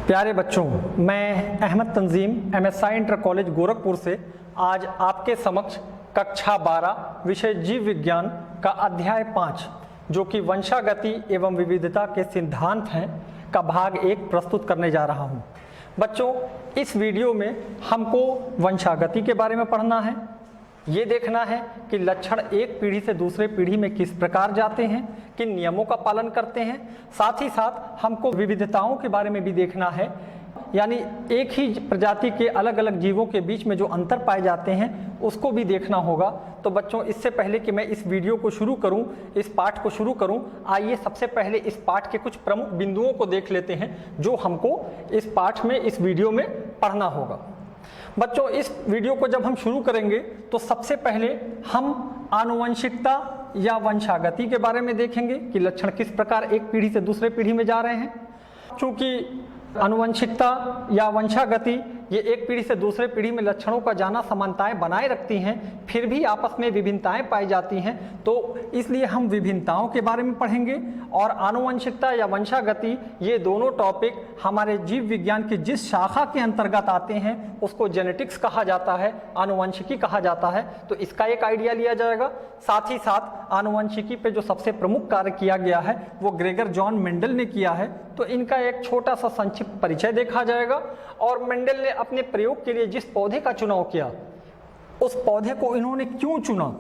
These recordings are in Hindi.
प्यारे बच्चों, मैं अहमद तंजीम एमएसआई इंटर कॉलेज गोरखपुर से आज आपके समक्ष कक्षा 12 विषय जीव विज्ञान का अध्याय 5 जो कि वंशागति एवं विविधता के सिद्धांत हैं का भाग 1 प्रस्तुत करने जा रहा हूं। बच्चों, इस वीडियो में हमको वंशागति के बारे में पढ़ना है। ये देखना है कि लक्षण एक पीढ़ी से दूसरे पीढ़ी में किस प्रकार जाते हैं, किन नियमों का पालन करते हैं। साथ ही साथ हमको विविधताओं के बारे में भी देखना है, यानी एक ही प्रजाति के अलग अलग जीवों के बीच में जो अंतर पाए जाते हैं उसको भी देखना होगा। तो बच्चों, इससे पहले कि मैं इस वीडियो को शुरू करूं, इस पाठ को शुरू करूं, आइए सबसे पहले इस पाठ के कुछ प्रमुख बिंदुओं को देख लेते हैं जो हमको इस पाठ में, इस वीडियो में पढ़ना होगा। बच्चों, इस वीडियो को जब हम शुरू करेंगे तो सबसे पहले हम आनुवंशिकता या वंशागति के बारे में देखेंगे कि लक्षण किस प्रकार एक पीढ़ी से दूसरे पीढ़ी में जा रहे हैं। चूंकि आनुवंशिकता या वंशागति ये एक पीढ़ी से दूसरे पीढ़ी में लक्षणों का जाना समानताएं बनाए रखती हैं, फिर भी आपस में विभिन्नताएं पाई जाती हैं, तो इसलिए हम विभिन्नताओं के बारे में पढ़ेंगे। और आनुवंशिकता या वंशागति ये दोनों टॉपिक हमारे जीव विज्ञान की जिस शाखा के अंतर्गत आते हैं उसको जेनेटिक्स कहा जाता है, आनुवंशिकी कहा जाता है, तो इसका एक आइडिया लिया जाएगा। साथ ही साथ आनुवंशिकी पे जो सबसे प्रमुख कार्य किया गया है वो ग्रेगर जॉन मेंडल ने किया है, तो इनका एक छोटा सा संक्षिप्त परिचय देखा जाएगा। और मेंडल ने अपने प्रयोग के लिए जिस पौधे का चुनाव किया, उस पौधे को इन्होंने क्यों चुना,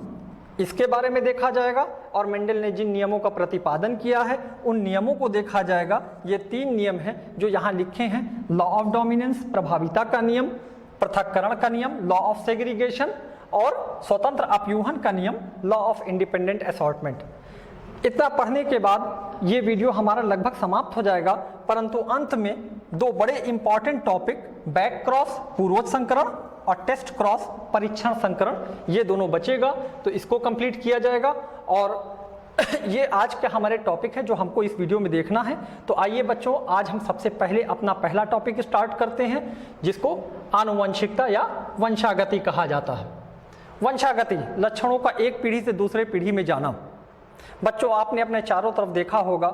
इसके बारे में देखा जाएगा। और मेंडल ने जिन नियमों का प्रतिपादन किया है उन नियमों को देखा जाएगा। ये 3 नियम हैं जो यहाँ लिखे हैं: लॉ ऑफ डोमिनेंस, प्रभाविता का नियम, पृथक्करण का नियम, लॉ ऑफ सेग्रीगेशन, और स्वतंत्र अपयूहन का नियम, लॉ ऑफ इंडिपेंडेंट असॉर्टमेंट। इतना पढ़ने के बाद ये वीडियो हमारा लगभग समाप्त हो जाएगा, परंतु अंत में 2 बड़े इंपॉर्टेंट टॉपिक, बैक क्रॉस पूर्वज संकरण और टेस्ट क्रॉस परीक्षण संकरण, ये दोनों बचेगा, तो इसको कंप्लीट किया जाएगा। और ये आज के हमारे टॉपिक है जो हमको इस वीडियो में देखना है। तो आइए बच्चों, आज हम सबसे पहले अपना पहला टॉपिक स्टार्ट करते हैं जिसको आनुवंशिकता या वंशागति कहा जाता है। वंशागति, लक्षणों का एक पीढ़ी से दूसरे पीढ़ी में जाना। बच्चों, आपने अपने चारों तरफ देखा होगा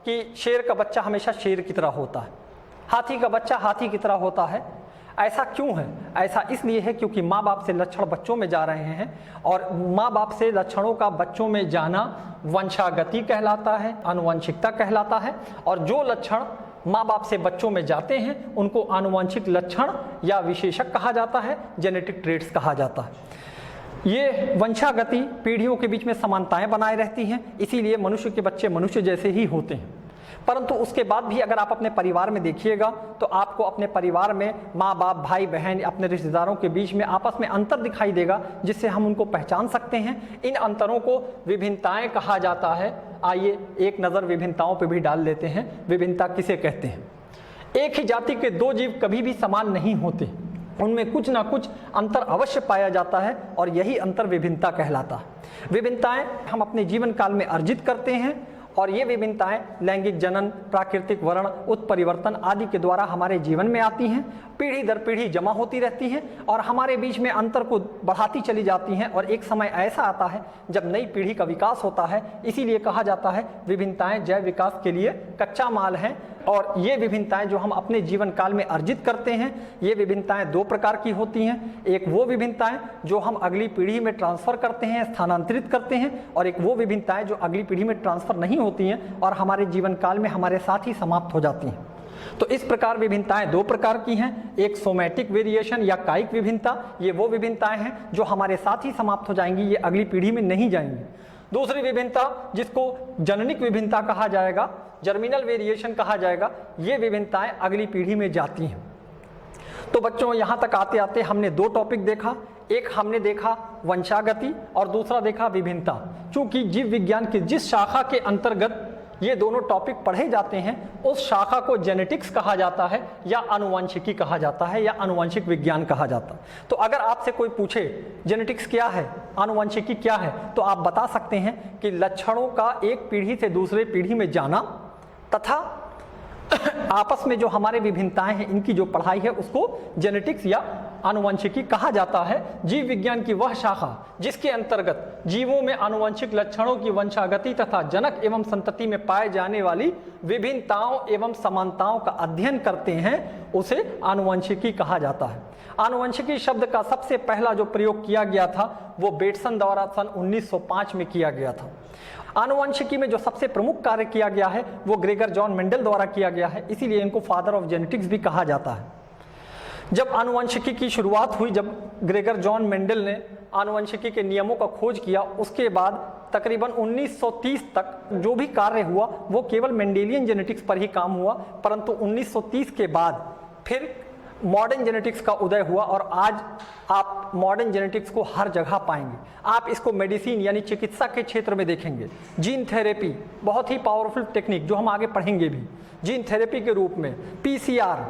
कि शेर का बच्चा हमेशा शेर की तरह होता है, हाथी का बच्चा हाथी की तरह होता है। ऐसा क्यों है? ऐसा इसलिए है क्योंकि माँ बाप से लक्षण बच्चों में जा रहे हैं, और माँ बाप से लक्षणों का बच्चों में जाना वंशागति कहलाता है, आनुवंशिकता कहलाता है। और जो लक्षण माँ बाप से बच्चों में जाते हैं उनको आनुवंशिक लक्षण या विशेषक कहा जाता है, जेनेटिक ट्रेट्स कहा जाता है। ये वंशागति पीढ़ियों के बीच में समानताएं बनाए रहती हैं, इसीलिए मनुष्य के बच्चे मनुष्य जैसे ही होते हैं। परंतु उसके बाद भी अगर आप अपने परिवार में देखिएगा तो आपको अपने परिवार में माँ बाप, भाई बहन, अपने रिश्तेदारों के बीच में आपस में अंतर दिखाई देगा जिससे हम उनको पहचान सकते हैं। इन अंतरों को विभिन्नताएं कहा जाता है। आइए एक नज़र विभिन्नताओं पर भी डाल लेते हैं। विभिन्नता किसे कहते हैं? एक ही जाति के 2 जीव कभी भी समान नहीं होते, उनमें कुछ ना कुछ अंतर अवश्य पाया जाता है और यही अंतर विभिन्नता कहलाता है। विभिन्नताएं हम अपने जीवन काल में अर्जित करते हैं और ये विभिन्नताएं लैंगिक जनन, प्राकृतिक वर्ण, उत्परिवर्तन आदि के द्वारा हमारे जीवन में आती हैं, पीढ़ी दर पीढ़ी जमा होती रहती हैं और हमारे बीच में अंतर को बढ़ाती चली जाती हैं। और एक समय ऐसा आता है जब नई पीढ़ी का विकास होता है। इसीलिए कहा जाता है विभिन्नताएं जैव विकास के लिए कच्चा माल हैं। और ये विभिन्नताएं जो हम अपने जीवन काल में अर्जित करते हैं, ये विभिन्नताएं 2 प्रकार की होती हैं। एक वो विभिन्नताएं जो हम अगली पीढ़ी में ट्रांसफ़र करते हैं, स्थानांतरित करते हैं, और एक वो विभिन्नताएं जो अगली पीढ़ी में ट्रांसफ़र नहीं होती हैं और हमारे जीवन काल में हमारे साथ ही समाप्त हो जाती हैं। तो इस प्रकार विभिन्नताएं 2 प्रकार की हैं। एक सोमैटिक वेरिएशन या कायिक विभिन्नता, ये वो विभिन्नताएं हैं जो हमारे साथ ही समाप्त हो जाएंगी, ये अगली पीढ़ी में नहीं जाएंगी। दूसरी विभिन्नता जिसको जननिक विभिन्नता कहा जाएगा, जर्मिनल वेरिएशन कहा जाएगा, ये विभिन्नताएं अगली पीढ़ी में जाती हैं। तो बच्चों, यहाँ तक आते आते हमने 2 टॉपिक देखा। एक हमने देखा वंशागति और दूसरा देखा विभिन्नता। चूंकि जीव विज्ञान की जिस शाखा के अंतर्गत ये दोनों टॉपिक पढ़े जाते हैं उस शाखा को जेनेटिक्स कहा जाता है या आनुवंशिकी कहा जाता है या आनुवंशिक विज्ञान कहा जाता है। तो अगर आपसे कोई पूछे जेनेटिक्स क्या है, आनुवंशिकी क्या है, तो आप बता सकते हैं कि लक्षणों का एक पीढ़ी से दूसरे पीढ़ी में जाना तथा आपस में जो हमारे विभिन्नताएं हैं इनकी जो पढ़ाई है उसको जेनेटिक्स या आनुवंशिकी कहा जाता है जीव विज्ञान की वह शाखा जिसके अंतर्गत जीवों में आनुवंशिक लक्षणों की वंशागति तथा जनक एवं संतति में पाए जाने वाली विभिन्नताओं एवं समानताओं का अध्ययन करते हैं, उसे आनुवंशिकी कहा जाता है। आनुवंशिकी शब्द का सबसे पहला जो प्रयोग किया गया था वो बेटसन द्वारा सन 1905 में किया गया था। आनुवंशिकी में जो सबसे प्रमुख कार्य किया गया है वो ग्रेगर जॉन मेंडल द्वारा किया गया है, इसीलिए इनको फादर ऑफ जेनेटिक्स भी कहा जाता है। जब आनुवंशिकी की शुरुआत हुई, जब ग्रेगर जॉन मेंडल ने आनुवंशिकी के नियमों का खोज किया, उसके बाद तकरीबन 1930 तक जो भी कार्य हुआ वो केवल मेंडेलियन जेनेटिक्स पर ही काम हुआ, परंतु 1930 के बाद फिर मॉडर्न जेनेटिक्स का उदय हुआ और आज आप मॉडर्न जेनेटिक्स को हर जगह पाएंगे। आप इसको मेडिसिन यानी चिकित्सा के क्षेत्र में देखेंगे। जीन थेरेपी बहुत ही पावरफुल टेक्निक जो हम आगे पढ़ेंगे भी, जीन थेरेपी के रूप में पीसीआर,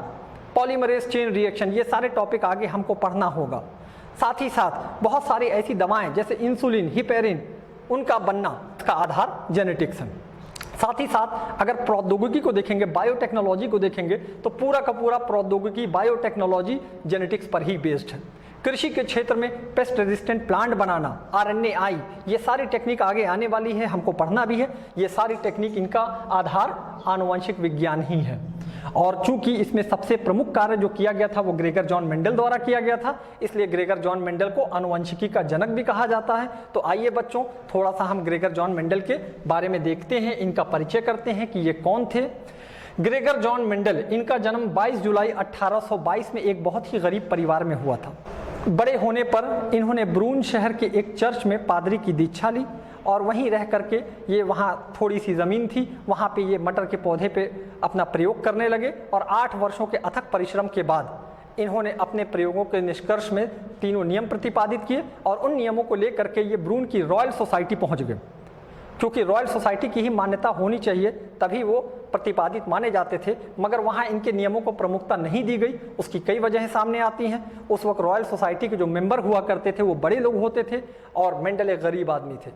पॉलीमरेज चेन रिएक्शन, ये सारे टॉपिक आगे हमको पढ़ना होगा। साथ ही साथ बहुत सारी ऐसी दवाएं जैसे इंसुलिन, हिपेरिन, उनका बनना इसका आधार जेनेटिक्स है। साथ ही साथ अगर प्रौद्योगिकी को देखेंगे, बायोटेक्नोलॉजी को देखेंगे, तो पूरा का पूरा प्रौद्योगिकी बायोटेक्नोलॉजी जेनेटिक्स पर ही बेस्ड है। कृषि के क्षेत्र में पेस्ट रेजिस्टेंट प्लांट बनाना, RNAi, ये सारी टेक्निक आगे आने वाली है, हमको पढ़ना भी है। ये सारी टेक्निक, इनका आधार आनुवंशिक विज्ञान ही है। और चूंकि इसमें सबसे प्रमुख कार्य जो किया गया था वो ग्रेगर जॉन मेंडल द्वारा किया गया था, इसलिए ग्रेगर जॉन मेंडल को आनुवंशिकी का जनक भी कहा जाता है। तो आइए बच्चों, थोड़ा सा हम ग्रेगर जॉन मेंडल के बारे में देखते हैं, इनका परिचय करते हैं कि ये कौन थे। ग्रेगर जॉन मेंडल, इनका जन्म 22 जुलाई 1822 में एक बहुत ही गरीब परिवार में हुआ था। बड़े होने पर इन्होंने ब्रून शहर के एक चर्च में पादरी की दीक्षा ली और वहीं रह करके, ये वहाँ थोड़ी सी ज़मीन थी, वहाँ पे ये मटर के पौधे पे अपना प्रयोग करने लगे और 8 वर्षों के अथक परिश्रम के बाद इन्होंने अपने प्रयोगों के निष्कर्ष में 3 नियम प्रतिपादित किए और उन नियमों को लेकर के ये ब्रून की रॉयल सोसाइटी पहुँच गए। क्योंकि रॉयल सोसाइटी की ही मान्यता होनी चाहिए तभी वो प्रतिपादित माने जाते थे, मगर वहाँ इनके नियमों को प्रमुखता नहीं दी गई। उसकी कई वजहें सामने आती हैं। उस वक्त रॉयल सोसाइटी के जो मेंबर हुआ करते थे वो बड़े लोग होते थे और मेंडल एक गरीब आदमी थे।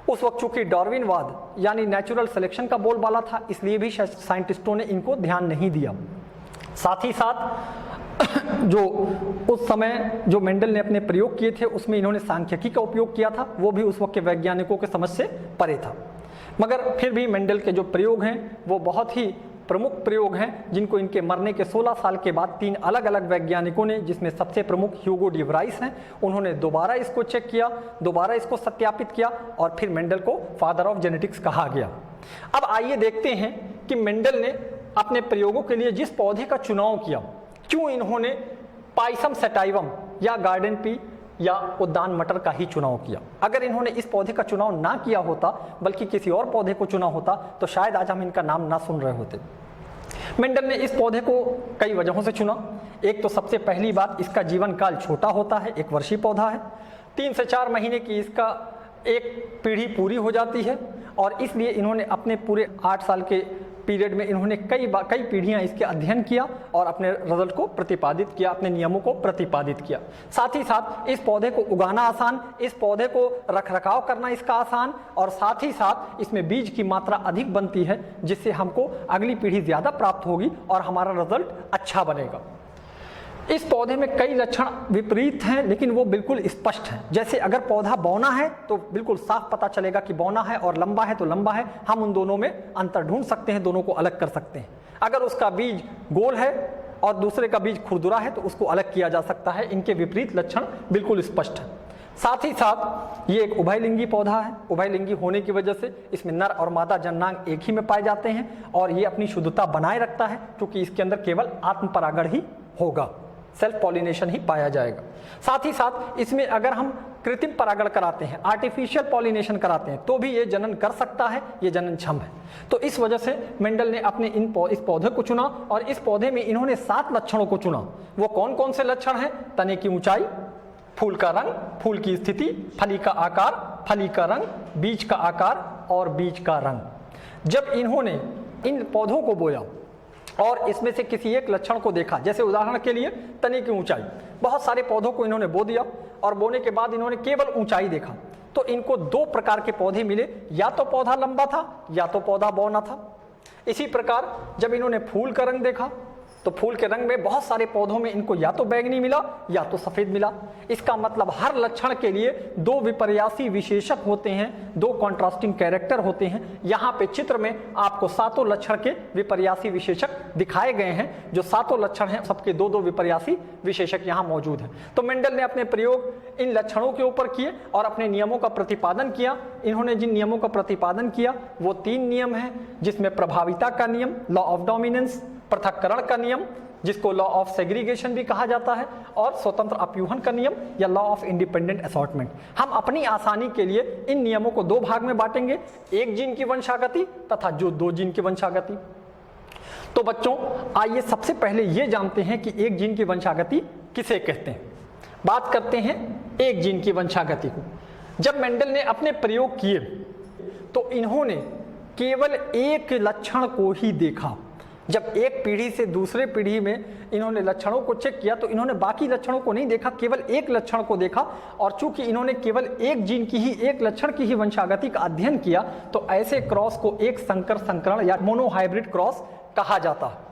उस वक्त चूंकि डार्विनवाद यानी नेचुरल सिलेक्शन का बोलबाला था, इसलिए भी साइंटिस्टों ने इनको ध्यान नहीं दिया। साथ ही साथ जो उस समय जो मेंडल ने अपने प्रयोग किए थे उसमें इन्होंने सांख्यिकी का उपयोग किया था, वो भी उस वक्त के वैज्ञानिकों के समझ से परे था। मगर फिर भी मेंडल के जो प्रयोग हैं वो बहुत ही प्रमुख प्रयोग हैं, जिनको इनके मरने के 16 साल के बाद 3 अलग अलग वैज्ञानिकों ने, जिसमें सबसे प्रमुख ह्यूगो डी व्राइस हैं, उन्होंने दोबारा इसको चेक किया, दोबारा इसको सत्यापित किया और फिर मेंडल को फादर ऑफ जेनेटिक्स कहा गया। अब आइए देखते हैं कि मेंडल ने अपने प्रयोगों के लिए जिस पौधे का चुनाव किया, क्यों इन्होंने पाइसम सेटाइवम या गार्डन पी या उद्यान मटर का ही चुनाव किया। अगर इन्होंने इस पौधे का चुनाव ना किया होता बल्कि किसी और पौधे को चुना होता तो शायद आज हम इनका नाम ना सुन रहे होते। मेंडल ने इस पौधे को कई वजहों से चुना। एक तो सबसे पहली बात, इसका जीवन काल छोटा होता है, 1 वर्षीय पौधा है, 3 से 4 महीने की इसका एक पीढ़ी पूरी हो जाती है और इसलिए इन्होंने अपने पूरे 8 साल के पीरियड में इन्होंने कई पीढ़ियां इसके अध्ययन किया और अपने रिजल्ट को प्रतिपादित किया, अपने नियमों को प्रतिपादित किया। साथ ही साथ इस पौधे को उगाना आसान, इस पौधे को रखरखाव करना इसका आसान और साथ ही साथ इसमें बीज की मात्रा अधिक बनती है, जिससे हमको अगली पीढ़ी ज़्यादा प्राप्त होगी और हमारा रिजल्ट अच्छा बनेगा। इस पौधे में कई लक्षण विपरीत हैं लेकिन वो बिल्कुल स्पष्ट हैं। जैसे अगर पौधा बौना है तो बिल्कुल साफ पता चलेगा कि बौना है, और लंबा है तो लंबा है। हम उन दोनों में अंतर ढूंढ सकते हैं, दोनों को अलग कर सकते हैं। अगर उसका बीज गोल है और दूसरे का बीज खुरदुरा है तो उसको अलग किया जा सकता है। इनके विपरीत लक्षण बिल्कुल स्पष्ट हैं। साथ ही साथ ये एक उभयलिंगी पौधा है। उभयलिंगी होने की वजह से इसमें नर और मादा जननांग एक ही में पाए जाते हैं और ये अपनी शुद्धता बनाए रखता है क्योंकि इसके अंदर केवल आत्म परागण ही होगा, सेल्फ पॉलिनेशन ही पाया जाएगा। साथ ही साथ इसमें अगर हम कृत्रिम परागण कराते हैं, आर्टिफिशियल पॉलिनेशन कराते हैं तो भी ये जनन कर सकता है, ये जननक्षम है। तो इस वजह से मेंडल ने अपने इस पौधे को चुना और इस पौधे में इन्होंने 7 लक्षणों को चुना। वो कौन कौन से लक्षण हैं? तने की ऊंचाई, फूल का रंग, फूल की स्थिति, फली का आकार, फली का रंग, बीज का आकार और बीज का रंग। जब इन्होंने इन पौधों को बोया और इसमें से किसी एक लक्षण को देखा, जैसे उदाहरण के लिए तने की ऊंचाई, बहुत सारे पौधों को इन्होंने बो दिया और बोने के बाद इन्होंने केवल ऊंचाई देखा तो इनको 2 प्रकार के पौधे मिले, या तो पौधा लंबा था या तो पौधा बौना था। इसी प्रकार जब इन्होंने फूल का रंग देखा तो फूल के रंग में बहुत सारे पौधों में इनको या तो बैंगनी मिला या तो सफेद मिला। इसका मतलब हर लक्षण के लिए दो विपर्यासी विशेषक होते हैं, दो कॉन्ट्रास्टिंग कैरेक्टर होते हैं। यहाँ पे चित्र में आपको सातों लक्षण के विपर्यासी विशेषक दिखाए गए हैं। जो सातों लक्षण हैं सबके दो दो विपर्यासी विशेषक यहाँ मौजूद हैं। तो मेंडल ने अपने प्रयोग इन लक्षणों के ऊपर किए और अपने नियमों का प्रतिपादन किया। इन्होंने जिन नियमों का प्रतिपादन किया वो 3 नियम हैं, जिसमें प्रभाविता का नियम, लॉ ऑफ डोमिनेंस, पृथक्करण का नियम जिसको लॉ ऑफ सेग्रीगेशन भी कहा जाता है, और स्वतंत्र अपयूहन का नियम या लॉ ऑफ इंडिपेंडेंट असॉर्टमेंट। हम अपनी आसानी के लिए इन नियमों को 2 भाग में बांटेंगे, एक जीन की वंशागति तथा जो 2 जीन की वंशागति। तो बच्चों आइए सबसे पहले ये जानते हैं कि एक जीन की वंशागति किसे कहते हैं। बात करते हैं एक जीन की वंशागति को। जब मेंडल ने अपने प्रयोग किए तो इन्होंने केवल एक लक्षण को ही देखा। जब एक पीढ़ी से दूसरे पीढ़ी में इन्होंने लक्षणों को चेक किया तो इन्होंने बाकी लक्षणों को नहीं देखा, केवल एक लक्षण को देखा। और चूंकि इन्होंने केवल एक जीन की ही, एक लक्षण की ही वंशागति का अध्ययन किया तो ऐसे क्रॉस को एक संकर संकरण या मोनोहाइब्रिड क्रॉस कहा जाता है।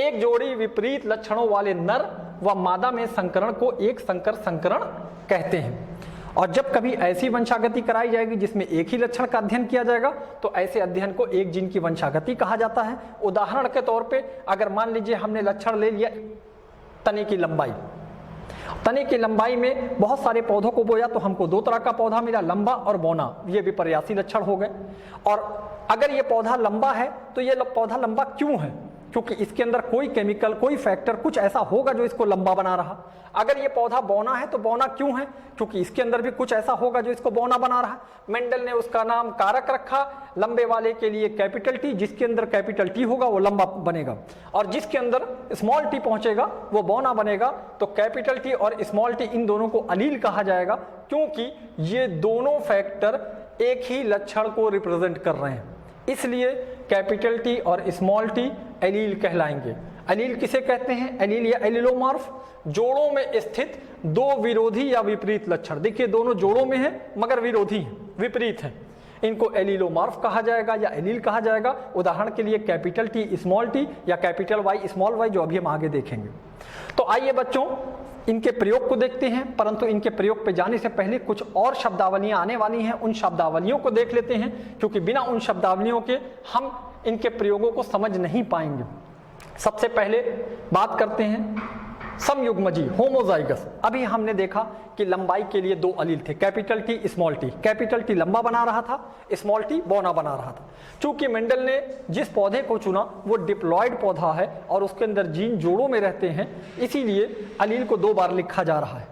एक जोड़ी विपरीत लक्षणों वाले नर व मादा में संकरण को एक संकर संकरण कहते हैं। और जब कभी ऐसी वंशागति कराई जाएगी जिसमें एक ही लक्षण का अध्ययन किया जाएगा तो ऐसे अध्ययन को एक जीन की वंशागति कहा जाता है। उदाहरण के तौर पे अगर मान लीजिए हमने लक्षण ले लिया तने की लंबाई। तने की लंबाई में बहुत सारे पौधों को बोया तो हमको 2 तरह का पौधा मिला, लंबा और बौना। ये विपर्यासी लक्षण हो गए। और अगर ये पौधा लंबा है तो ये पौधा लंबा क्यों है? क्योंकि इसके अंदर कोई केमिकल, कोई फैक्टर कुछ ऐसा होगा जो इसको लंबा बना रहा। अगर ये पौधा बौना है तो बौना क्यों है? क्योंकि इसके अंदर भी कुछ ऐसा होगा जो इसको बौना बना रहा। मेंडल ने उसका नाम कारक रखा, लंबे वाले के लिए कैपिटल टी, जिसके अंदर कैपिटल टी होगा वो लंबा बनेगा, और जिसके अंदर स्मॉल टी पहुंचेगा वो बौना बनेगा। तो कैपिटल टी और स्मॉल टी इन दोनों को अलील कहा जाएगा, क्योंकि ये दोनों फैक्टर एक ही लक्षण को रिप्रेजेंट कर रहे हैं। इसलिए कैपिटल टी और स्मॉल टी एलील कहलाएंगे। एलील किसे कहते हैं? एलील या एलिलोमॉर्फ, जोड़ों में स्थित 2 विरोधी या विपरीत लक्षण। देखिए दोनों जोड़ों में हैं मगर विरोधी हैं, विपरीत हैं। इनको एलिलोमॉर्फ कहा जाएगा या एलील कहा जाएगा। उदाहरण के लिए कैपिटल टी स्मॉल टी या कैपिटल वाई स्मॉल वाई, जो अभी हम आगे देखेंगे। तो आइए बच्चों इनके प्रयोग को देखते हैं, परंतु इनके प्रयोग पे जाने से पहले कुछ और शब्दावलियां आने वाली हैं, उन शब्दावलियों को देख लेते हैं, क्योंकि बिना उन शब्दावलियों के हम इनके प्रयोगों को समझ नहीं पाएंगे। सबसे पहले बात करते हैं समयुग्मजी, होमोजाइगस। अभी हमने देखा कि लंबाई के लिए 2 अलील थे, capital T small T. Capital T लंबा बना रहा था, स्मॉल टी बौना बना रहा था। चूंकि मेंडल ने जिस पौधे को चुना वो डिप्लॉयड पौधा है और उसके अंदर जीन जोड़ों में रहते हैं, इसीलिए अलील को 2 बार लिखा जा रहा है।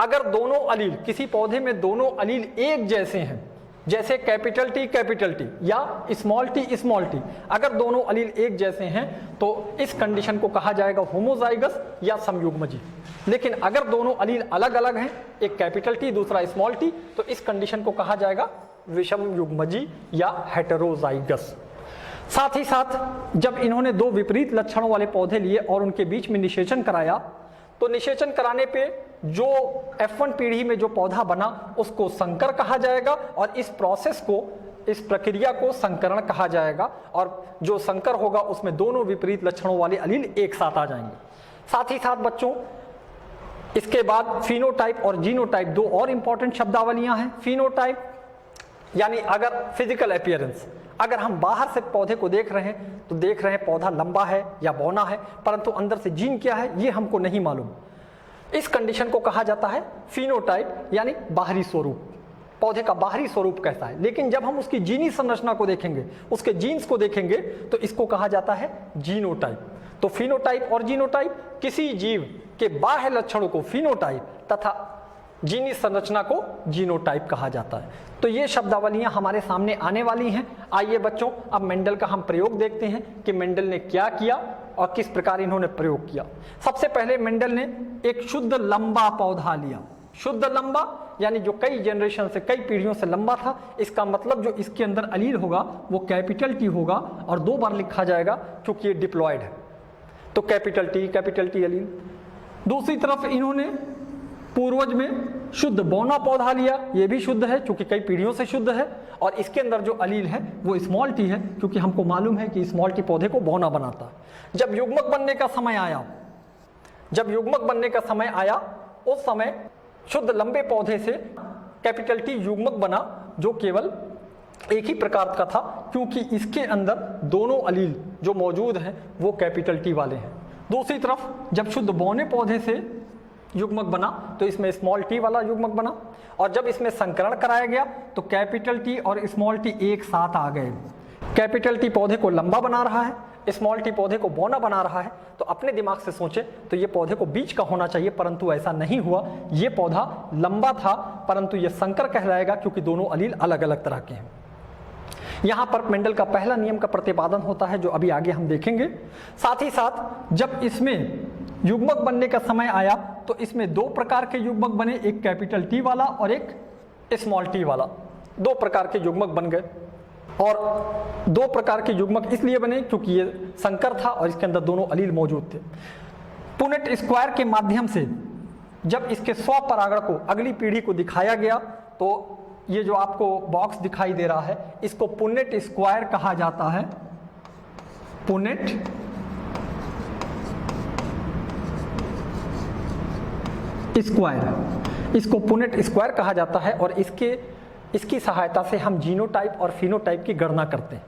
अगर दोनों अलील, किसी पौधे में दोनों अलील एक जैसे हैं, जैसे कैपिटल टी या स्मॉल टी, अगर दोनों अलील एक जैसे हैं तो इस कंडीशन को कहा जाएगा होमोजाइगस या समयुग्मजी। लेकिन अगर दोनों अलील अलग अलग हैं, एक कैपिटल टी दूसरा स्मॉल टी, तो इस कंडीशन को कहा जाएगा विषम युग्मजी या हेटेरोजाइगस। साथ ही साथ जब इन्होंने 2 विपरीत लक्षणों वाले पौधे लिए और उनके बीच में निषेचन कराया, तो निषेचन कराने पे जो F1 पीढ़ी में जो पौधा बना उसको संकर कहा जाएगा, और इस प्रोसेस को, इस प्रक्रिया को संकरण कहा जाएगा। और जो संकर होगा उसमें दोनों विपरीत लक्षणों वाले अलील एक साथ आ जाएंगे। साथ ही साथ बच्चों इसके बाद फिनोटाइप और जीनोटाइप 2 और इंपॉर्टेंट शब्दावलियां हैं। फिनोटाइप यानी अगर फिजिकल अपीयरेंस, अगर हम बाहर से पौधे को देख रहे हैं तो देख रहे हैं पौधा लंबा है या बौना है, परंतु अंदर से जीन क्या है ये हमको नहीं मालूम। इस कंडीशन को कहा जाता है फिनोटाइप, यानी बाहरी स्वरूप, पौधे का बाहरी स्वरूप कैसा है। लेकिन जब हम उसकी जीनी संरचना को देखेंगे, उसके जीन्स को देखेंगे, तो इसको कहा जाता है जीनोटाइप। तो फिनोटाइप और जीनोटाइप, किसी जीव के बाह्य लक्षणों को फिनोटाइप तथा जीनी संरचना को जीनोटाइप कहा जाता है। तो ये शब्दावलियां हमारे सामने आने वाली हैं। आइए बच्चों अब मेंडल का हम प्रयोग देखते हैं कि मेंडल ने क्या किया और किस प्रकार इन्होंने प्रयोग किया। सबसे पहले मेंडल ने एक शुद्ध लंबा पौधा लिया। शुद्ध लंबा यानी जो कई जनरेशन से, कई पीढ़ियों से लंबा था। इसका मतलब जो इसके अंदर अलील होगा वो कैपिटल टी होगा और 2 बार लिखा जाएगा क्योंकि ये डिप्लॉयड है। तो कैपिटल टी अलील। दूसरी तरफ इन्होंने पूर्वज में शुद्ध बौना पौधा लिया, ये भी शुद्ध है क्योंकि कई पीढ़ियों से शुद्ध है, और इसके अंदर जो अलील है वो स्मॉल टी है क्योंकि हमको मालूम है कि स्मॉल टी पौधे को बौना बनाता है। जब युग्मक बनने का समय आया, उस समय शुद्ध लंबे पौधे से कैपिटल टी युग्मक बना जो केवल एक ही प्रकार का था क्योंकि इसके अंदर दोनों अलील जो मौजूद हैं वो कैपिटल टी वाले हैं। दूसरी तरफ जब शुद्ध बौने पौधे से युग्मक बना तो इसमें स्मॉल टी वाला युग्मक बना, और जब इसमें संकरण कराया गया तो कैपिटल टी और स्मॉल टी एक साथ आ गए। कैपिटल टी पौधे को लंबा बना रहा है, स्मॉल टी पौधे को बौना बना रहा है। तो अपने दिमाग से सोचें तो ये पौधे को बीच का होना चाहिए, परंतु ऐसा नहीं हुआ। ये पौधा लंबा था परंतु ये संकर कहलाएगा क्योंकि दोनों अलील अलग अलग तरह के हैं। यहाँ पर मेंडल का पहला नियम का प्रतिपादन होता है जो अभी आगे हम देखेंगे। साथ ही साथ जब इसमें युग्मक बनने का समय आया तो इसमें दो प्रकार के युग्मक बने, एक कैपिटल टी वाला और एक स्मॉल टी वाला। दो प्रकार के युग्मक बन गए, और दो प्रकार के युग्मक इसलिए बने क्योंकि ये संकर था और इसके अंदर दोनों अलील मौजूद थे। पुनेट स्क्वायर के माध्यम से जब इसके स्वपरागण को अगली पीढ़ी को दिखाया गया तो ये जो आपको बॉक्स दिखाई दे रहा है इसको पुनेट स्क्वायर कहा जाता है। पुनेट स्क्वायर, इसको पुनेट स्क्वायर कहा जाता है, और इसकी सहायता से हम जीनोटाइप और फिनोटाइप की गणना करते हैं।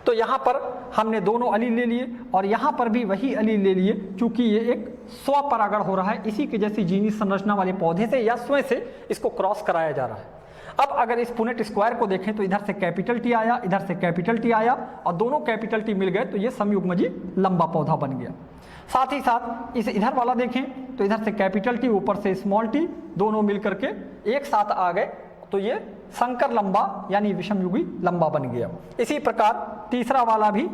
तो यहाँ पर हमने दोनों अलील ले लिए और यहाँ पर भी वही अलील ले लिए क्योंकि ये एक स्वपरागण हो रहा है, इसी की जैसी जीनी संरचना वाले पौधे से या स्वयं से इसको क्रॉस कराया जा रहा है। अब अगर इस पुनेट स्क्वायर को देखें तो इधर से कैपिटल टी आया, इधर से कैपिटल टी आया, और दोनों कैपिटल टी मिल गए तो ये समयुग्मजी लंबा पौधा बन गया। साथ ही साथ इसे इधर वाला देखें तो इधर से कैपिटल टी ऊपर से स्मॉल टी दोनों मिल करके एक साथ आ गए तो ये संकर लंबा यानी विषमयुगी लंबा बन गया। इसी प्रकार तीसरा वाला भी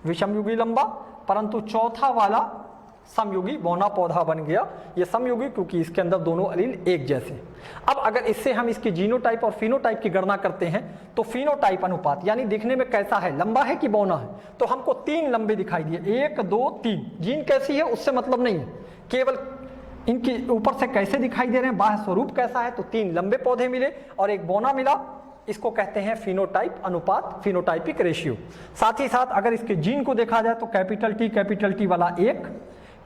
विषमयुगी लंबा, परंतु चौथा वाला समयुगी बौना पौधा बन गया। ये समयुगी क्योंकि इसके अंदर दोनों अलील एक जैसे। अब अगर इससे हम इसकी जीनोटाइप और फिनोटाइप की गणना करते हैं तो फिनोटाइप अनुपात यानी दिखने में कैसा है, लंबा है कि बौना है, तो हमको तीन लंबे दिखाई दिए, 1 2 3। जीन कैसी है उससे मतलब नहीं है, केवल इनके ऊपर से कैसे दिखाई दे रहे हैं, बाह्य स्वरूप कैसा है। तो 3 लंबे पौधे मिले और एक बौना मिला, इसको कहते हैं फिनोटाइप अनुपात, फिनोटाइपिक रेशियो। साथ ही साथ अगर इसके जीन को देखा जाए तो कैपिटल टी वाला 1,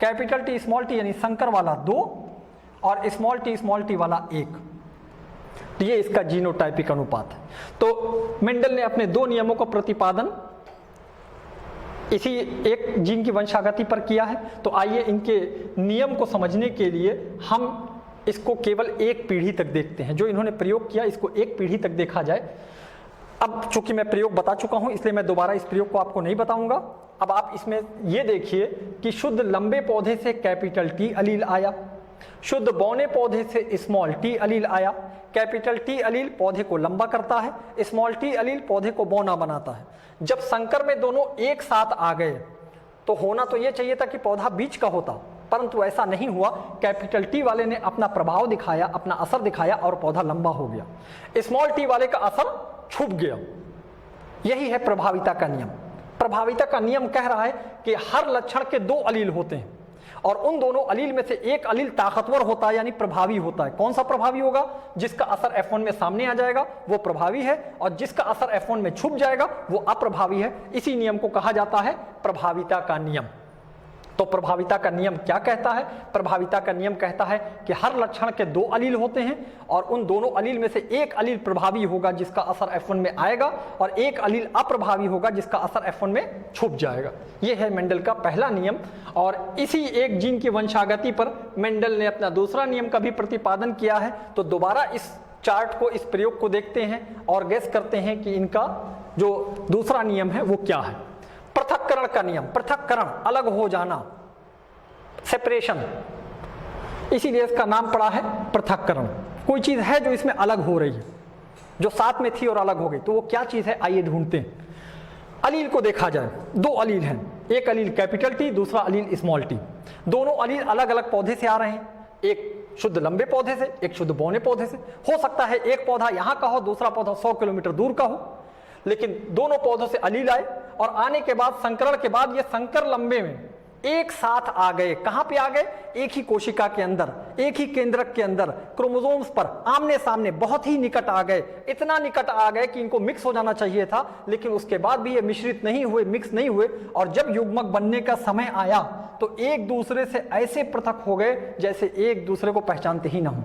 कैपिटल टी स्मॉल टी यानी संकर वाला 2, और स्मॉल टी वाला 1। तो ये इसका जीनोटाइपिक अनुपात है। तो मेंडल ने अपने दो नियमों का प्रतिपादन इसी एक जीन की वंशागति पर किया है। तो आइए इनके नियम को समझने के लिए हम इसको केवल एक पीढ़ी तक देखते हैं। जो इन्होंने प्रयोग किया इसको एक पीढ़ी तक देखा जाए। अब चूंकि मैं प्रयोग बता चुका हूं इसलिए मैं दोबारा इस प्रयोग को आपको नहीं बताऊंगा। अब आप इसमें ये देखिए कि शुद्ध लंबे पौधे से कैपिटल टी अलील आया, शुद्ध बौने पौधे से स्मॉल टी अलील आया। कैपिटल टी अलील पौधे को लंबा करता है, स्मॉल टी अलील पौधे को बौना बनाता है। जब संकर में दोनों एक साथ आ गए तो होना तो ये चाहिए था कि पौधा बीच का होता, परंतु ऐसा नहीं हुआ। कैपिटल टी वाले ने अपना प्रभाव दिखाया, अपना असर दिखाया और पौधा लंबा हो गया। स्मॉल टी वाले का असर छुप गया। यही है प्रभाविता का नियम। प्रभाविता का नियम कह रहा है कि हर लक्षण के 2 अलील होते हैं और उन दोनों अलील में से एक अलील ताकतवर होता है यानी प्रभावी होता है। कौन सा प्रभावी होगा? जिसका असर F1 में सामने आ जाएगा वो प्रभावी है, और जिसका असर F1 में छुप जाएगा वो अप्रभावी है। इसी नियम को कहा जाता है प्रभाविता का नियम। तो प्रभाविता का नियम क्या कहता है? प्रभाविता का नियम कहता है कि हर लक्षण के 2 अलील होते हैं और उन दोनों अलील में से एक अलील प्रभावी होगा जिसका असर F1 में आएगा, और एक अलील अप्रभावी होगा जिसका असर F1 में छुप जाएगा। यह है मेंडल का पहला नियम। और इसी एक जीन की वंशागति पर मेंडल ने अपना दूसरा नियम का भी प्रतिपादन किया है। तो दोबारा इस चार्ट को, इस प्रयोग को देखते हैं और गेस करते हैं कि इनका जो दूसरा नियम है वो क्या है। पृथक्करण का नियम, पृथक्करण अलग हो जाना, सेपरेशन, इसीलिए इसका नाम पड़ा है पृथक्करण। कोई चीज है जो इसमें अलग हो रही है, जो साथ में थी और अलग हो गई, तो वो क्या चीज है आइए ढूंढते हैं। अलील को देखा जाए, 2 अलील हैं, एक अलील कैपिटल टी, दूसरा अलील स्मॉल टी। दोनों अलील अलग अलग पौधे से आ रहे हैं, एक शुद्ध लंबे पौधे से, एक शुद्ध बौने पौधे से। हो सकता है एक पौधा यहां का हो, दूसरा पौधा 100 किलोमीटर दूर का हो, लेकिन दोनों पौधों से अलील आए और आने के बाद संकरण के बाद ये संकर लंबे में एक साथ आ गए। कहां पे आ गए? एक ही कोशिका के अंदर, एक ही केंद्रक के अंदर, क्रोमोसोम्स पर आमने सामने बहुत ही निकट आ गए। इतना निकट आ गए कि इनको मिक्स हो जाना चाहिए था, लेकिन उसके बाद भी ये मिश्रित नहीं हुए, मिक्स नहीं हुए। और जब युग्मक बनने का समय आया तो एक दूसरे से ऐसे पृथक हो गए जैसे एक दूसरे को पहचानते ही ना हो।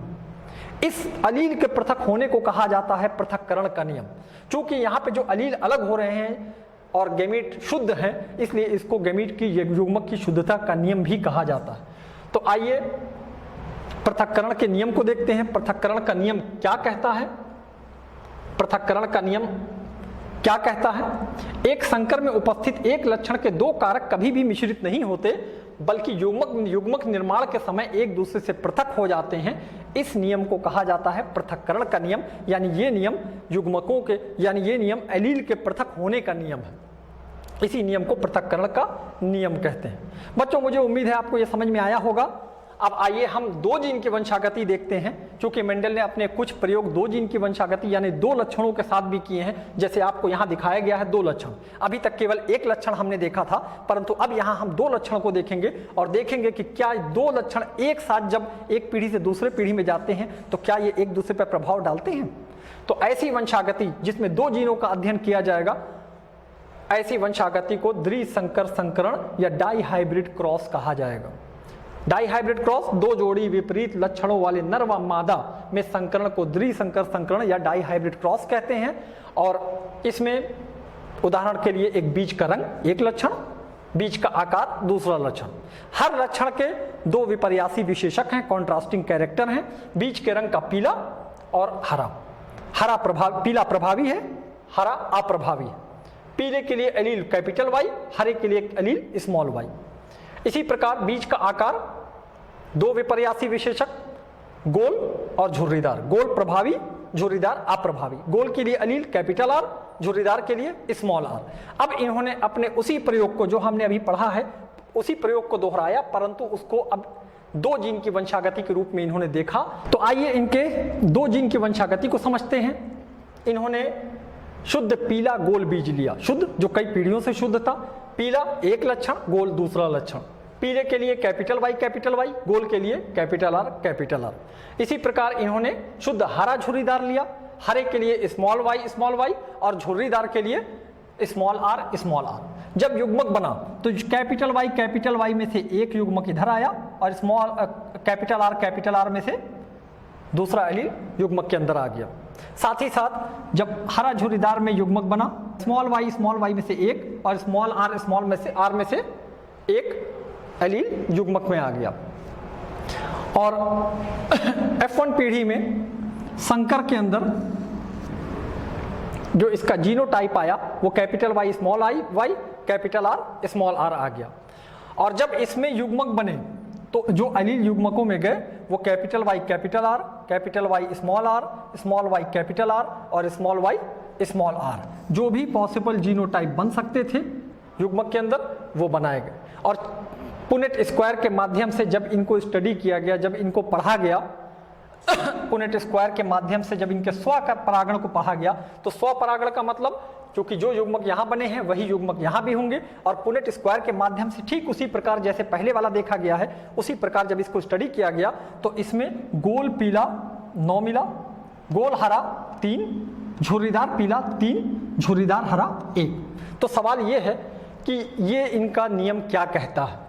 इस अलील के पृथक होने को कहा जाता है पृथक्करण का नियम। चूंकि यहाँ पे जो अलील अलग हो रहे हैं और गैमीट शुद्ध हैं, इसलिए इसको गैमीट की युग्मक की शुद्धता का नियम भी कहा जाता है। तो आइए पृथक्करण के नियम को देखते हैं। पृथक्करण का नियम क्या कहता है? पृथक्करण का नियम क्या कहता है? एक संकर में उपस्थित एक लक्षण के दो कारक कभी भी मिश्रित नहीं होते, बल्कि युग्मक निर्माण के समय एक दूसरे से पृथक हो जाते हैं। इस नियम को कहा जाता है पृथक्करण का नियम। यानी ये नियम युग्मकों के, यानी ये नियम एलील के पृथक होने का नियम है। इसी नियम को पृथक्करण का नियम कहते हैं। बच्चों, मुझे उम्मीद है आपको ये समझ में आया होगा। अब आइए हम दो जीन की वंशागति देखते हैं। क्योंकि मेंडल ने अपने कुछ प्रयोग दो जीन की वंशागति यानी दो लक्षणों के साथ भी किए हैं। जैसे आपको यहाँ दिखाया गया है दो लक्षण। अभी तक केवल एक लक्षण हमने देखा था, परंतु अब यहाँ हम दो लक्षण को देखेंगे और देखेंगे कि क्या दो लक्षण एक साथ जब एक पीढ़ी से दूसरे पीढ़ी में जाते हैं तो क्या ये एक दूसरे पर प्रभाव डालते हैं। तो ऐसी वंशागति जिसमें दो जीनों का अध्ययन किया जाएगा, ऐसी वंशागति को द्विसंकर संकरण या डाई हाइब्रिड क्रॉस कहा जाएगा। डाई हाइब्रिड क्रॉस, दो जोड़ी विपरीत लक्षणों वाले नर व मादा में संकरण को द्विसंकर संकरण या डाई हाइब्रिड क्रॉस कहते हैं। और इसमें उदाहरण के लिए एक बीज का रंग एक लक्षण, बीज का आकार दूसरा लक्षण। हर लक्षण के दो विपर्यासी विशेषक हैं, कॉन्ट्रास्टिंग कैरेक्टर हैं। बीज के रंग का पीला और हरा। पीला प्रभावी है, हरा अप्रभावी है। पीले के लिए एलील कैपिटल वाई, हरे के लिए एलील स्मॉल वाई। इसी प्रकार बीज का आकार, दो विपर्यासी विशेषक, गोल और झुर्रीदार। गोल प्रभावी, झुर्रीदार अप्रभावी। गोल के लिए एलील कैपिटल आर, झुर्रीदार के लिए स्मॉल आर। अब इन्होंने अपने उसी प्रयोग को जो हमने अभी पढ़ा है उसी प्रयोग को दोहराया, परंतु उसको अब दो जीन की वंशागति के रूप में इन्होंने देखा। तो आइए इनके दो जीन की वंशागति को समझते हैं। इन्होंने शुद्ध पीला गोल बीज लिया, शुद्ध जो कई पीढ़ियों से शुद्ध था। पीला एक लक्षण, गोल दूसरा लक्षण। पीले के लिए कैपिटल वाई, गोल के लिए कैपिटल आर। इसी प्रकार इन्होंने शुद्ध हरा झुर्रीदार लिया, हरे के लिए स्मॉल वाई और झुर्रीदार के लिए स्मॉल आर। जब युग्मक बना तो कैपिटल वाई में से एक युग्मक इधर आया और स्मॉल कैपिटल आर में से दूसरा एलील युग्मक के अंदर आ गया। साथ ही साथ जब हरा झुर्रीदार में युग्मक बना, स्मॉल वाई में से एक और स्मॉल आर में से एक एलील युग्मक में आ गया। और F1 पीढ़ी में संकर के अंदर जो इसका जीनोटाइप आया वो capital Y capital R small R आ गया। और जब इसमें युग्मक बने तो जो एलील युग्मकों में गए वो capital Y small Y capital R और स्मॉल आर, जो भी पॉसिबल जीनोटाइप बन सकते थे युग्मक के अंदर वो बनाए गए। और पुनेट स्क्वायर के माध्यम से जब इनको स्टडी किया गया, जब इनको पढ़ा गया पुनेट स्क्वायर के माध्यम से जब इनके स्वपरागण को पढ़ा गया, तो स्वपरागण का मतलब क्योंकि जो युग्मक यहाँ बने हैं वही युग्मक यहाँ भी होंगे। और पुनेट स्क्वायर के माध्यम से ठीक उसी प्रकार जैसे पहले वाला देखा गया है, उसी प्रकार जब इसको स्टडी किया गया तो इसमें गोल पीला 9 मिला, गोल हरा 3, झुर्रीदार पीला 3, झुर्रीदार हरा 1। तो सवाल ये है कि ये इनका नियम क्या कहता है,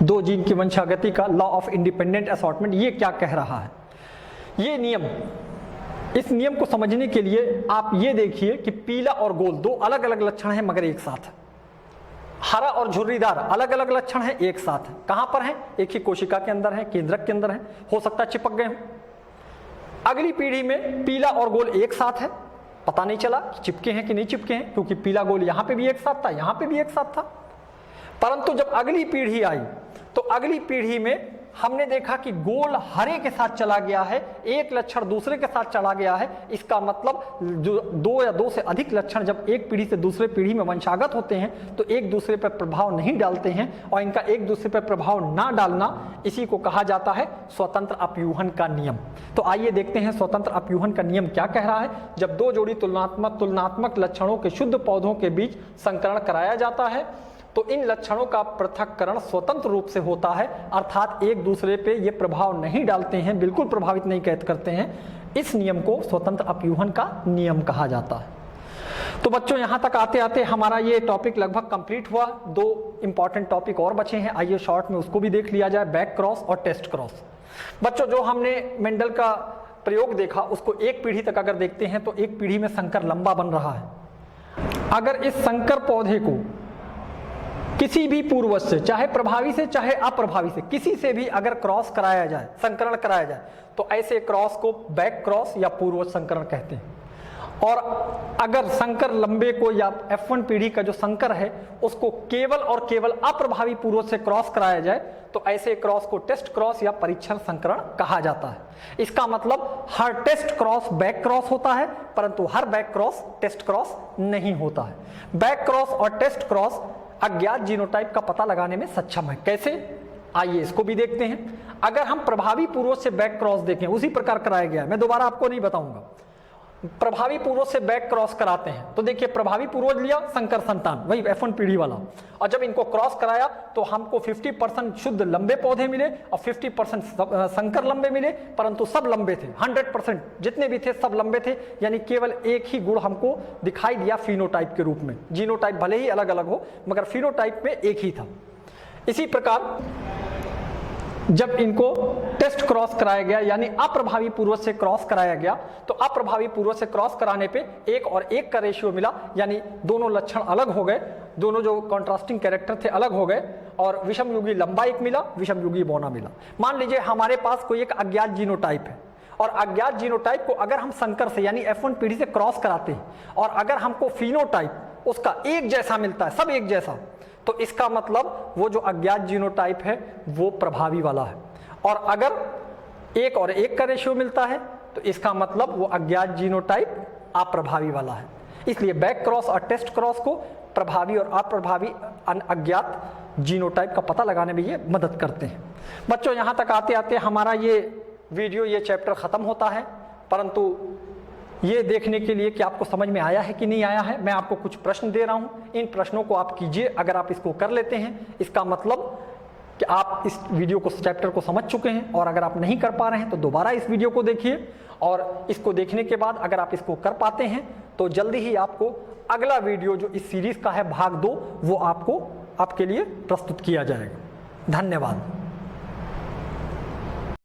दो जीन की वंशागति का लॉ ऑफ इंडिपेंडेंट असॉर्टमेंट ये क्या कह रहा है। ये नियम, इस नियम को समझने के लिए आप ये देखिए कि पीला और गोल दो अलग अलग लक्षण हैं मगर एक साथ है। हरा और झुर्रीदार अलग अलग लक्षण है, एक साथ है। कहां पर है? एक ही कोशिका के अंदर है, केंद्रक के अंदर है, हो सकता है चिपक गए हो। अगली पीढ़ी में पीला और गोल एक साथ है, पता नहीं चला कि चिपके हैं कि नहीं चिपके हैं, क्योंकि पीला गोल यहां पे भी एक साथ था, यहां पे भी एक साथ था। परंतु जब अगली पीढ़ी आई तो अगली पीढ़ी में हमने देखा कि गोल हरे के साथ चला गया है, एक लक्षण दूसरे के साथ चला गया है। इसका मतलब जो दो या दो से अधिक लक्षण जब एक पीढ़ी से दूसरे पीढ़ी में वंशागत होते हैं तो एक दूसरे पर प्रभाव नहीं डालते हैं, और इनका एक दूसरे पर प्रभाव ना डालना इसी को कहा जाता है स्वतंत्र अपयूहन का नियम। तो आइए देखते हैं स्वतंत्र अपयूहन का नियम क्या कह रहा है। जब दो जोड़ी तुलनात्मक लक्षणों के शुद्ध पौधों के बीच संकरण कराया जाता है तो इन लक्षणों का पृथक्करण स्वतंत्र रूप से होता है, अर्थात एक दूसरे पे ये प्रभाव नहीं डालते हैं, बिल्कुल प्रभावित नहीं करते हैं। इस नियम को स्वतंत्र अपयूहन का नियम कहा जाता है। तो बच्चों यहां तक आते आते हमारा ये टॉपिक लगभग कंप्लीट हुआ। 2 इंपॉर्टेंट टॉपिक और बचे हैं, आइए शॉर्ट में उसको भी देख लिया जाए, बैक क्रॉस और टेस्ट क्रॉस। बच्चों जो हमने मेंडल का प्रयोग देखा उसको एक पीढ़ी तक अगर देखते हैं तो एक पीढ़ी में संकर लंबा बन रहा है। अगर इस संकर पौधे को किसी भी पूर्वज से, चाहे प्रभावी से चाहे अप्रभावी से, किसी से भी अगर क्रॉस कराया जाए, संकरण कराया जाए, तो ऐसे क्रॉस को बैक क्रॉस या पूर्वज संकरण कहते हैं। और अगर संकर लंबे को या F1 पीढ़ी का जो संकर है उसको केवल और केवल अप्रभावी पूर्वज से क्रॉस कराया जाए तो ऐसे क्रॉस को टेस्ट क्रॉस या परीक्षण संकरण कहा जाता है। इसका मतलब हर टेस्ट क्रॉस बैक क्रॉस होता है, परंतु हर बैक क्रॉस टेस्ट क्रॉस नहीं होता है। बैक क्रॉस और टेस्ट क्रॉस अज्ञात जीनोटाइप का पता लगाने में सक्षम है। कैसे, आइए इसको भी देखते हैं। अगर हम प्रभावी पूर्वज से बैक क्रॉस देखें, उसी प्रकार कराया गया है, मैं दोबारा आपको नहीं बताऊंगा। प्रभावी पूर्वज से बैक क्रॉस कराते हैं तो देखिए, प्रभावी पूर्वज लिया संकर संतान, वही F1 पीढ़ी वाला, और जब इनको क्रॉस कराया तो हमको 50% शुद्ध लंबे पौधे मिले और 50% संकर लंबे मिले, परंतु सब लंबे थे। 100% जितने भी थे सब लंबे थे, यानी केवल एक ही गुण हमको दिखाई दिया फिनोटाइप के रूप में। जीनोटाइप भले ही अलग अलग हो मगर फिनोटाइप में एक ही था। इसी प्रकार जब इनको टेस्ट क्रॉस कराया गया, यानी अप्रभावी पूर्वज से क्रॉस कराया गया, तो अप्रभावी पूर्वज से क्रॉस कराने पे 1 और 1 का रेशियो मिला, यानी दोनों लक्षण अलग हो गए, दोनों जो कॉन्ट्रास्टिंग कैरेक्टर थे अलग हो गए, और विषम युगी लंबा एक मिला, विषम युगी बौना मिला। मान लीजिए हमारे पास कोई एक अज्ञात जीनोटाइप है, और अज्ञात जीनोटाइप को अगर हम संकर से यानी F1 पीढ़ी से क्रॉस कराते हैं और अगर हमको फिनोटाइप उसका एक जैसा मिलता है, सब एक जैसा, तो इसका मतलब वो जो अज्ञात जीनोटाइप है वो प्रभावी वाला है। और अगर 1 और 1 का रेशियो मिलता है तो इसका मतलब वो अज्ञात जीनोटाइप अप्रभावी वाला है। इसलिए बैक क्रॉस और टेस्ट क्रॉस को प्रभावी और अप्रभावी अज्ञात जीनोटाइप का पता लगाने में ये मदद करते हैं। बच्चों यहाँ तक आते आते हमारा ये वीडियो, ये चैप्टर खत्म होता है, परंतु ये देखने के लिए कि आपको समझ में आया है कि नहीं आया है, मैं आपको कुछ प्रश्न दे रहा हूं, इन प्रश्नों को आप कीजिए। अगर आप इसको कर लेते हैं इसका मतलब कि आप इस वीडियो को, चैप्टर को समझ चुके हैं। और अगर आप नहीं कर पा रहे हैं तो दोबारा इस वीडियो को देखिए, और इसको देखने के बाद अगर आप इसको कर पाते हैं तो जल्दी ही आपको अगला वीडियो जो इस सीरीज का है भाग 2 वो आपको आपके लिए प्रस्तुत किया जाएगा। धन्यवाद।